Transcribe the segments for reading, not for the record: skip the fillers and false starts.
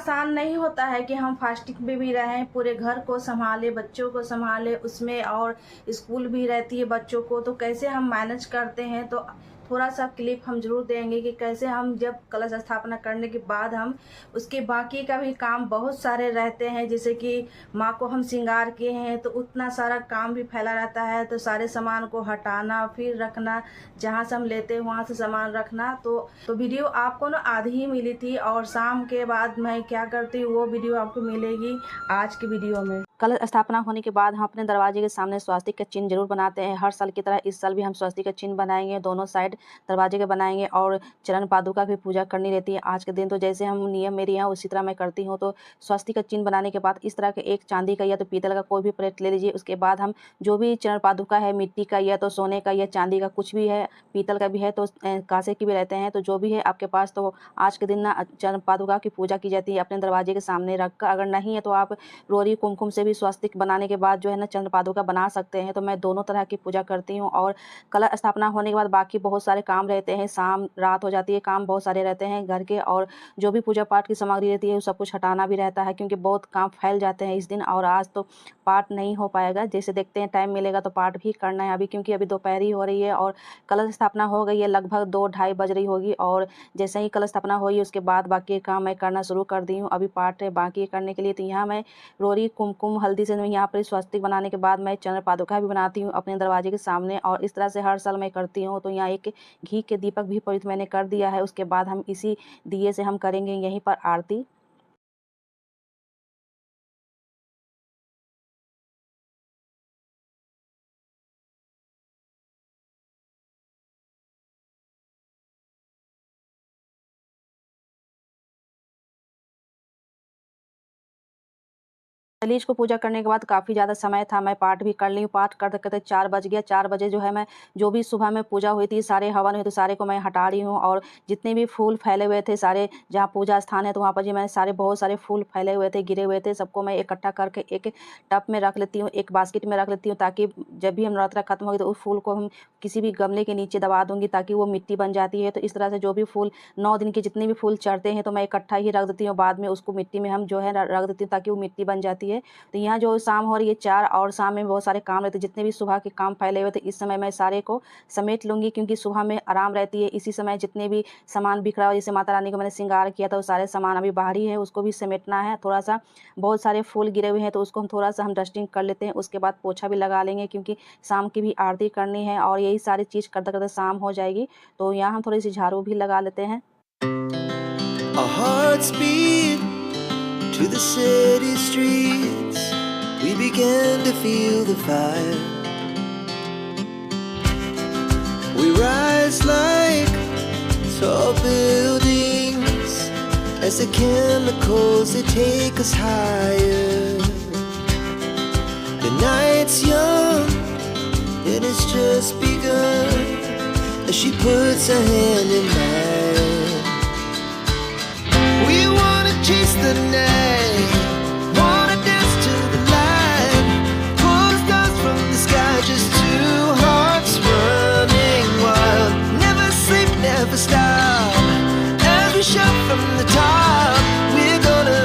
आसान नहीं होता है कि हम फास्टिंग में भी रहें, पूरे घर को सँभालें, बच्चों को सँभालें, उसमें और स्कूल भी रहती है बच्चों को, तो कैसे हम मैनेज करते हैं। तो थोड़ा-सा क्लिप हम ज़रूर देंगे कि कैसे हम जब कलश स्थापना करने के बाद हम उसके बाकी का भी काम बहुत सारे रहते हैं, जैसे कि माँ को हम श्रृंगार किए हैं तो उतना सारा काम भी फैला रहता है, तो सारे सामान को हटाना, फिर रखना, जहाँ से हम लेते हैं वहाँ से सामान रखना। तो वीडियो आपको ना आधी ही मिली थी और शाम के बाद मैं क्या करती हूँ वो वीडियो आपको मिलेगी आज की वीडियो में। कलश स्थापना होने के बाद हम अपने दरवाजे के सामने स्वास्तिक का चिन्ह जरूर बनाते हैं। हर साल की तरह इस साल भी हम स्वास्तिक का चिन्ह बनाएंगे, दोनों साइड दरवाजे के बनाएंगे और चरण पादुका की पूजा करनी रहती है आज के दिन। तो जैसे हम नियम मेरे यहाँ उसी तरह मैं करती हूँ। तो स्वास्तिक का चिन्ह बनाने के बाद इस तरह के एक चांदी का या तो पीतल का कोई भी प्लेट ले लीजिए। उसके बाद हम जो भी चरण पादुका है, मिट्टी का या तो सोने का या चांदी का, कुछ भी है, पीतल का भी है तो कांसे की भी रहते हैं, तो जो भी है आपके पास, तो आज के दिन ना चरण पादुका की पूजा की जाती है अपने दरवाजे के सामने रखकर। अगर नहीं है तो आप रोरी कुमकुम से भी स्वास्तिक बनाने के बाद जो है ना चंद्र पादुका बना सकते हैं। तो मैं दोनों तरह की पूजा करती हूँ। और कलश स्थापना होने के बाद बाकी बहुत सारे काम रहते हैं, शाम रात हो जाती है, काम बहुत सारे रहते हैं घर के, और जो भी पूजा पाठ की सामग्री रहती है वो सब कुछ हटाना भी रहता है, क्योंकि बहुत काम फैल जाते हैं इस दिन। और आज तो पाठ नहीं हो पाएगा, जैसे देखते हैं टाइम मिलेगा तो पाठ भी करना है अभी, क्योंकि अभी दोपहरी हो रही है और कलश स्थापना हो गई है, लगभग 2-2:30 बज रही होगी। और जैसे ही कलश स्थापना हुई उसके बाद बाकी काम मैं करना शुरू कर दी हूँ। अभी पाठ है बाकी करने के लिए। तो यहाँ मैं रोरी कुमकुम हल्दी से यहाँ पर स्वास्तिक बनाने के बाद मैं चंद्र पादुका भी बनाती हूँ अपने दरवाजे के सामने, और इस तरह से हर साल मैं करती हूँ। तो यहाँ एक घी के दीपक भी पवित्र मैंने कर दिया है। उसके बाद हम इसी दिए से हम करेंगे यहीं पर आरती। दहलीज को पूजा करने के बाद काफ़ी ज़्यादा समय था, मैं पाठ भी कर ली हूँ। पाठ करते-करते 4 बज गया। 4 बजे जो है मैं जो भी सुबह में पूजा हुई थी, सारे हवन हुए थे, सारे को मैं हटा रही हूँ। और जितने भी फूल फैले हुए थे सारे, जहाँ पूजा स्थान है तो वहाँ पर जी मैंने सारे बहुत सारे फूल फैले हुए थे, गिरे हुए थे, सबको मैं इकट्ठा करके एक टब में रख लेती हूँ, एक बास्केट में रख लेती हूँ, ताकि जब भी हम नवरात्रा खत्म होगी तो उस फूल को हम किसी भी गमले के नीचे दबा दूँगी, ताकि वो मिट्टी बन जाती है। तो इस तरह से जो भी फूल 9 दिन के जितने भी फूल चढ़ते हैं तो मैं इकट्ठा ही रख देती हूँ, बाद में उसको मिट्टी में हम जो है रख देती हूँ, ताकि वो मिट्टी बन जाती है। तो यहाँ जो शाम हो रही है 4, और शाम में बहुत सारे काम रहते हैं, जितने भी सुबह के काम फैले हुए थे इस समय मैं सारे को समेट लूँगी, क्योंकि सुबह में आराम रहती है। इसी समय जितने भी सामान बिखरा हुआ, जैसे माता रानी को मैंने श्रृंगार किया था वो सारे सामान अभी बाहर ही है, उसको भी समेटना है। थोड़ा-सा बहुत सारे फूल गिरे हुए हैं तो उसको हम थोड़ा-सा हम डस्टिंग कर लेते हैं, उसके बाद पोछा भी लगा लेंगे, क्योंकि शाम की भी आरती करनी है और यही सारी चीज़ करते-करते शाम हो जाएगी। तो यहाँ हम थोड़ी-सी झाड़ू भी लगा लेते हैं। Our hearts beat to the city streets. We began to feel the fire. We rise like tall buildings as the chemicals they take us higher. The night's young and it's just begun as she puts her hand in mine. We wanna chase the night, wanna dance to the light, pull the stars from the sky, just two hearts running wild. Never sleep, never stop, as we shout from the top. We're gonna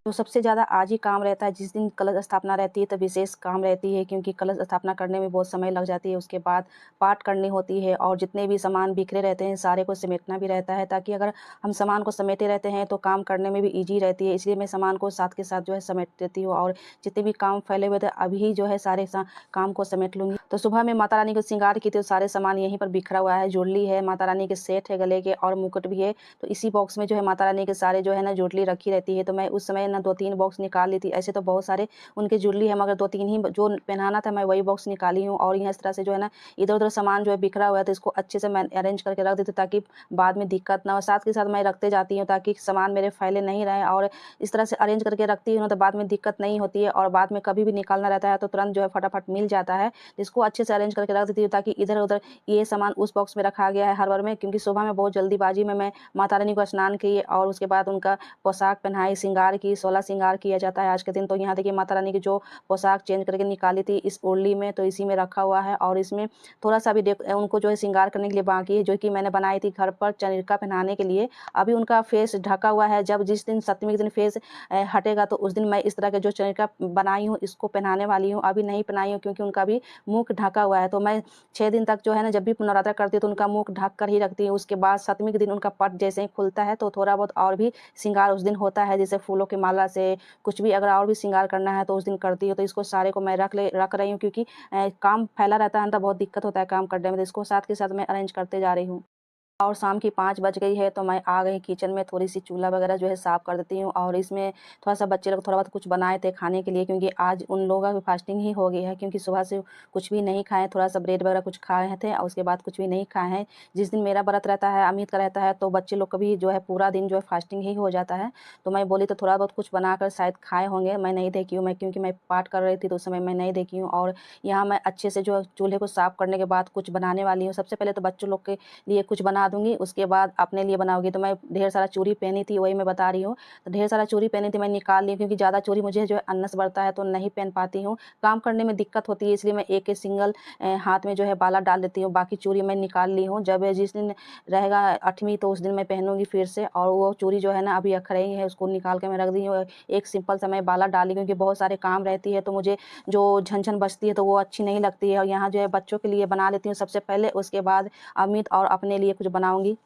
तो सबसे ज़्यादा आज ही काम रहता है, जिस दिन कलश स्थापना रहती है तो विशेष काम रहती है, क्योंकि कलश स्थापना करने में बहुत समय लग जाती है। उसके बाद पाठ करनी होती है और जितने भी सामान बिखरे रहते हैं सारे को समेटना भी रहता है, ताकि अगर हम सामान को समेटे रहते हैं तो काम करने में भी ईजी रहती है। इसलिए मैं सामान को साथ के साथ जो है समेट देती हूँ, और जितने भी काम फैले हुए थे अभी जो है सारे काम को समेट लूँगी। तो सुबह में माता रानी को श्रृंगार की थी तो सारे सामान यहीं पर बिखरा हुआ है। जुड़ली है, माता रानी के सेट है गले के, और मुकुट भी है। तो इसी बॉक्स में जो है माता रानी के सारे जो है ना जुड़ली रखी रहती है। तो मैं उस समय ना 2-3 बॉक्स निकाल ली थी। ऐसे तो बहुत सारे उनके जुड़ली है, मगर 2-3 ही जो पहनाना था मैं वही बॉक्स निकाली हूँ। और यहाँ इस तरह से जो है ना इधर-उधर सामान जो है बिखरा हुआ है तो इसको अच्छे से मैं अरेंज करके रख देती हूँ, ताकि बाद में दिक्कत ना हो। साथ के साथ मैं रखते जाती हूँ ताकि सामान मेरे फैले नहीं रहें, और इस तरह से अरेंज करके रखती हूँ तो बाद में दिक्कत नहीं होती है, और बाद में कभी भी निकालना रहता है तो तुरंत जो है फटाफट मिल जाता है। तो इसको अच्छे से अरेंज करके रख देती हूँ, ताकि इधर-उधर ये सामान उस बॉक्स में रखा गया है हर बार में, क्योंकि सुबह में बहुत जल्दीबाजी में मैं माता रानी को स्नान की और उसके बाद उनका पोशाक पहनाई, श्रृंगार की, 16 श्रृंगार किया जाता है आज के दिन। तो यहाँ देखिए माता रानी की जो पोशाक चेंज करके निकाली थी इस ओढ़नी में, तो इसी में रखा हुआ है। और इसमें थोड़ा-सा भी उनको जो है श्रृंगार करने के लिए बाकी है, जो कि मैंने बनाई थी घर पर चनिका पहनाने के लिए। अभी उनका फेस ढका हुआ है, जब जिस दिन सप्तमी के दिन फेस हटेगा तो उस दिन मैं इस तरह के जो चनिका बनाई हूँ इसको पहनाने वाली हूँ। अभी नहीं पहनाई हूँ क्योंकि उनका भी मुँह ढका हुआ है। तो मैं 6 दिन तक जो है ना, जब भी नवरात्रा करती हूँ तो उनका मुँह ढक कर ही रखती हूँ। उसके बाद सप्तमी के दिन उनका पट जैसे ही खुलता है तो थोड़ा बहुत और भी श्रृंगार उस दिन होता है, जैसे फूलों की माला से कुछ भी अगर और भी श्रृंगार करना है तो उस दिन करती हूँ। तो इसको सारे को मैं रख रही हूँ क्योंकि काम फैला रहता है ना, तो बहुत दिक्कत होता है काम करने में। तो इसको साथ के साथ मैं अरेंज करते जा रही हूँ। और शाम की 5 बज गई है तो मैं आ गई किचन में, थोड़ी-सी चूल्हा वगैरह जो है साफ़ कर देती हूँ। और इसमें थोड़ा-सा बच्चे लोग थोड़ा बहुत कुछ बनाए थे खाने के लिए, क्योंकि आज उन लोगों का भी फास्टिंग ही हो गई है, क्योंकि सुबह से कुछ भी नहीं खाए, थोड़ा-सा ब्रेड वगैरह कुछ खाए थे और उसके बाद कुछ भी नहीं खाए हैं। जिस दिन मेरा व्रत रहता है, अमित का रहता है, तो बच्चे लोग का भी जो है पूरा दिन जो है फास्टिंग ही हो जाता है। तो मैं बोली तो थोड़ा बहुत कुछ बनाकर शायद खाए होंगे, मैं नहीं देखी हूँ, क्योंकि मैं पाठ कर रही थी तो उस समय मैं नहीं देखी हूँ। और यहाँ मैं अच्छे से जो चूल्हे को साफ़ करने के बाद कुछ बनाने वाली हूँ। सबसे पहले तो बच्चों लोग के लिए कुछ बना दूँगी, उसके बाद अपने लिए बनाओगी। तो मैं ढेर सारा चूड़ी पहनी थी, वही मैं बता रही हूँ। तो ढेर सारा चूड़ी पहनी थी, मैं निकाल ली क्योंकि ज़्यादा चूड़ी मुझे जो है अन्नस बढ़ता है तो नहीं पहन पाती हूँ। काम करने में दिक्कत होती है, इसलिए मैं एक सिंगल हाथ में जो है बाला डाल देती हूँ। बाकी चूड़ी मैं निकाल ली हूँ। जब जिस दिन रहेगा 8वीं तो उस दिन मैं पहनूँगी फिर से। और वो चूड़ी जो है ना अभी अख रही है, उसको निकाल के मैं रख दी हूँ। एक सिंपल सा मैं बाला डाली क्योंकि बहुत सारे काम रहती है तो मुझे जो झन-झन बजती है तो वो अच्छी नहीं लगती है। और यहाँ जो है बच्चों के लिए बना लेती हूँ सबसे पहले, उसके बाद अमित और अपने लिए कुछ बनाऊँगी।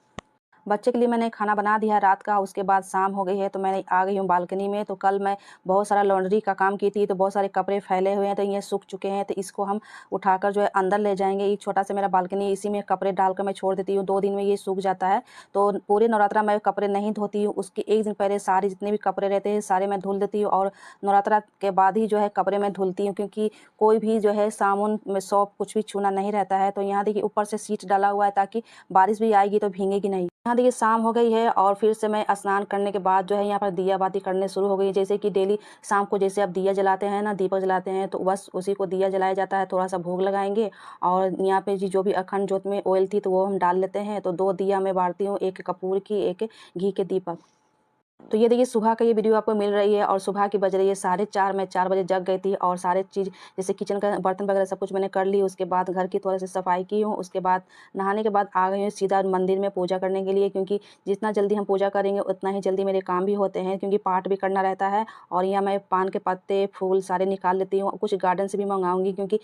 बच्चे के लिए मैंने खाना बना दिया रात का, उसके बाद शाम हो गई है तो मैं आ गई हूँ बालकनी में। तो कल मैं बहुत सारा लॉन्ड्री का काम की थी, तो बहुत सारे कपड़े फैले हुए हैं तो ये सूख चुके हैं, तो इसको हम उठाकर जो है अंदर ले जाएँगे। ये छोटा सा मेरा बालकनी है, इसी में कपड़े डालकर मैं छोड़ देती हूँ, 2 दिन में ये सूख जाता है। तो पूरे नवरात्रा मैं कपड़े नहीं धोती हूँ, उसके 1 दिन पहले सारे जितने भी कपड़े रहते हैं सारे मैं धुल देती हूँ। और नवरात्रा के बाद ही जो है कपड़े मैं धुलती हूँ, क्योंकि कोई भी जो है साबुन में सौंफ कुछ भी छूना नहीं रहता है। तो यहाँ देखिए ऊपर से शीट डाला हुआ है ताकि बारिश भी आएगी तो भीगेगी नहीं। यहाँ देखिए शाम हो गई है और फिर से मैं स्नान करने के बाद जो है यहाँ पर दिया बाती करने शुरू हो गई। जैसे कि डेली शाम को जैसे आप दिया जलाते हैं ना, दीपक जलाते हैं, तो बस उसी को दिया जलाया जाता है। थोड़ा सा भोग लगाएंगे और यहाँ पे जी जो भी अखंड जोत में ऑयल थी तो वो हम डाल लेते हैं। तो 2 दिया मैं बारती हूँ, एक कपूर की, एक घी के दीपक। तो ये देखिए सुबह का ये वीडियो आपको मिल रही है और सुबह की बज रही है 4:30। मैं 4 बजे जग गई थी और सारे चीज़ जैसे किचन का बर्तन वगैरह सब कुछ मैंने कर ली। उसके बाद घर की थोड़ा सी सफाई की हूँ। उसके बाद नहाने के बाद आ गई हूँ सीधा मंदिर में पूजा करने के लिए, क्योंकि जितना जल्दी हम पूजा करेंगे उतना ही जल्दी मेरे काम भी होते हैं, क्योंकि पाठ भी करना रहता है। और यहाँ मैं पान के पत्ते, फूल सारे निकाल लेती हूँ। कुछ गार्डन से भी मंगाऊँगी, क्योंकि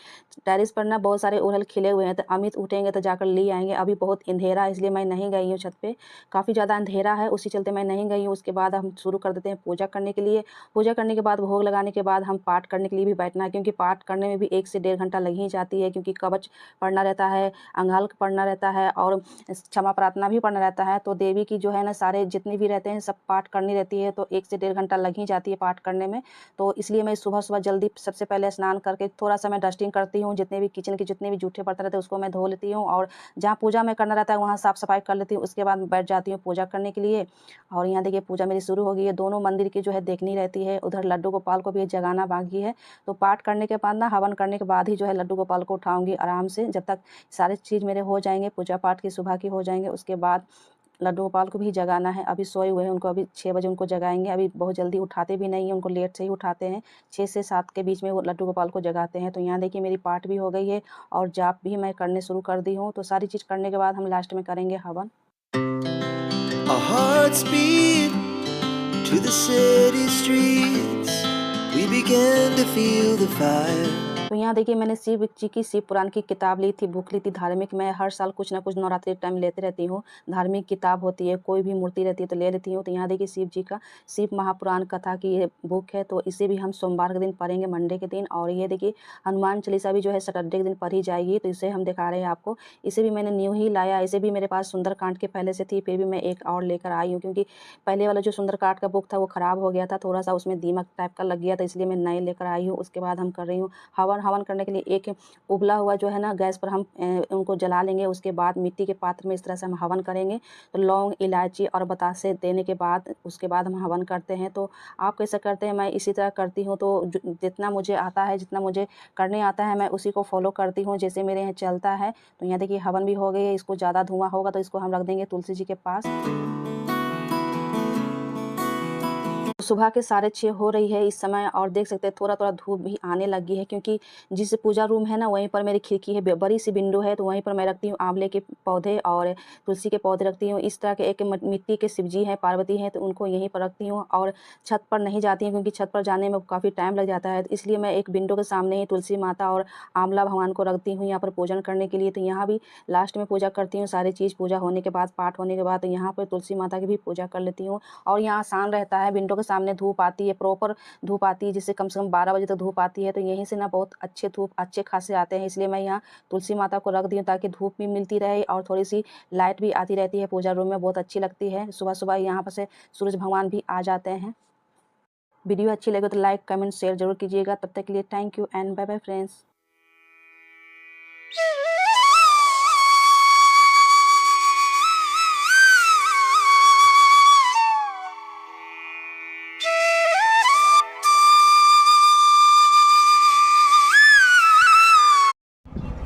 टेरेस पर ना बहुत सारे अड़हुल खिले हुए हैं, तो अमित उठेंगे तो जाकर ले आएँगे। अभी बहुत अंधेरा है इसलिए मैं नहीं गई हूँ छत पे, काफ़ी ज़्यादा अंधेरा है, उसी चलते मैं नहीं गई हूँ। उसके बाद हम शुरू कर देते हैं पूजा करने के लिए। पूजा करने के बाद भोग लगाने के बाद हम पाठ करने के लिए भी बैठना है, क्योंकि पाठ करने में भी 1 से 1.5 घंटा लग ही जाती है, क्योंकि कवच पढ़ना रहता है, अंगाल्क पढ़ना रहता है और क्षमा प्रार्थना भी पढ़ना रहता है। तो देवी की जो है ना सारे जितने भी रहते हैं सब पाठ करनी रहती है, तो 1 से 1.5 घंटा लग ही जाती है पाठ करने में। तो इसलिए मैं सुबह-सुबह जल्दी सबसे पहले स्नान करके थोड़ा-सा मैं डस्टिंग करती हूँ, जितने भी किचन के जितने भी जूठे बर्तन रहते हैं उसको मैं धो लेती हूँ और जहाँ पूजा में करना रहता है वहाँ साफ-सफाई कर लेती हूँ। उसके बाद बैठ जाती हूँ पूजा करने के लिए। और यहाँ देखिए पूजा मेरी शुरू हो गई है, दोनों मंदिर की जो है देखनी रहती है। उधर लड्डू गोपाल को भी जगाना बाकी है। तो पाठ करने के बाद ना हवन करने के बाद ही जो है लड्डू गोपाल को उठाऊँगी आराम से, जब तक सारी चीज़ मेरे हो जाएँगे, पूजा पाठ की सुबह की हो जाएँगे, उसके बाद लड्डू गोपाल को भी जगाना है। अभी सोए हुए हैं, उनको अभी 6 बजे उनको जगाएँगे। अभी बहुत जल्दी उठाते भी नहीं हैं, उनको लेट से ही उठाते हैं। 6 से 7 के बीच में वो लड्डू गोपाल को जगाते हैं। तो यहाँ देखिए मेरी पाठ भी हो गई है और जाप भी मैं करने शुरू कर दी हूँ। तो सारी चीज़ करने के बाद हम लास्ट में करेंगे हवन। Our hearts beat to the city streets. We began to feel the fire. तो यहाँ देखिए मैंने शिव जी की शिव पुराण की किताब ली थी, बुक ली थी धार्मिक। मैं हर साल कुछ ना कुछ नवरात्रि टाइम लेते रहती हूँ। धार्मिक किताब होती है, कोई भी मूर्ति रहती है तो ले लेती हूँ। तो यहाँ देखिए शिव जी का शिव महापुराण कथा की ये बुक है, तो इसे भी हम सोमवार के दिन पढ़ेंगे, मंडे के दिन। और ये देखिए हनुमान चालीसा भी जो है सैटरडे के दिन पढ़ी जाएगी, तो इसे हम दिखा रहे हैं आपको। इसे भी मैंने न्यू ही लाया, इसे भी मेरे पास सुंदरकांड के पहले से थी, फिर भी मैं एक और लेकर आई हूँ, क्योंकि पहले वाला जो सुंदरकांड का बुक था वो ख़राब हो गया था, थोड़ा सा उसमें दीमक टाइप का लग गया था, इसलिए मैं नए लेकर आई हूँ। उसके बाद हम कर रही हूँ हवन। हवन करने के लिए एक उबला हुआ जो है ना गैस पर हम उनको जला लेंगे। उसके बाद मिट्टी के पात्र में इस तरह से हम हवन करेंगे। तो लौंग, इलायची और बतासे देने के बाद उसके बाद हम हवन करते हैं। तो आप कैसे करते हैं? मैं इसी तरह करती हूँ। तो जितना मुझे आता है, जितना मुझे करने आता है, मैं उसी को फॉलो करती हूँ जैसे मेरे यहाँ चलता है। तो यहाँ देखिए हवन भी हो गई है। इसको ज़्यादा धुआं होगा तो इसको हम रख देंगे तुलसी जी के पास। सुबह के 6:30 हो रही है इस समय और देख सकते हैं थोड़ा-थोड़ा धूप भी आने लगी है, क्योंकि जिस पूजा रूम है ना वहीं पर मेरी खिड़की है, बड़ी सी विंडो है, तो वहीं पर मैं रखती हूँ आंवले के पौधे और तुलसी के पौधे रखती हूँ। इस तरह के एक मिट्टी के शिव जी हैं, पार्वती हैं, तो उनको यहीं पर रखती हूँ और छत पर नहीं जाती हूँ क्योंकि छत पर जाने में काफ़ी टाइम लग जाता है। तो इसलिए मैं एक विंडो के सामने ही तुलसी माता और आंवला भगवान को रखती हूँ यहाँ पर पूजन करने के लिए। तो यहाँ भी लास्ट में पूजा करती हूँ, सारी चीज़ पूजा होने के बाद, पाठ होने के बाद, तो यहाँ पर तुलसी माता की भी पूजा कर लेती हूँ। और यहाँ आसान रहता है, विंडो के सामने धूप आती है, प्रॉपर धूप आती है, जिससे कम से कम 12 बजे तक धूप आती है, तो यहीं से ना बहुत अच्छे धूप अच्छे खासे आते हैं। इसलिए मैं यहाँ तुलसी माता को रख दी हूँ ताकि धूप भी मिलती रहे और थोड़ी-सी लाइट भी आती रहती है पूजा रूम में, बहुत अच्छी लगती है। सुबह-सुबह यहाँ पर से सूरज भगवान भी आ जाते हैं। वीडियो अच्छी लगे तो लाइक, कमेंट, शेयर ज़रूर कीजिएगा। तब तक के लिए thank you and bye bye friends.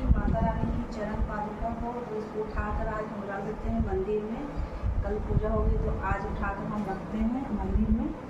Mata Rani की चरण पादुका हो तो इसको उठाकर आज हम रख देते हैं मंदिर में। कल पूजा होगी तो आज उठाकर हम रखते हैं मंदिर में।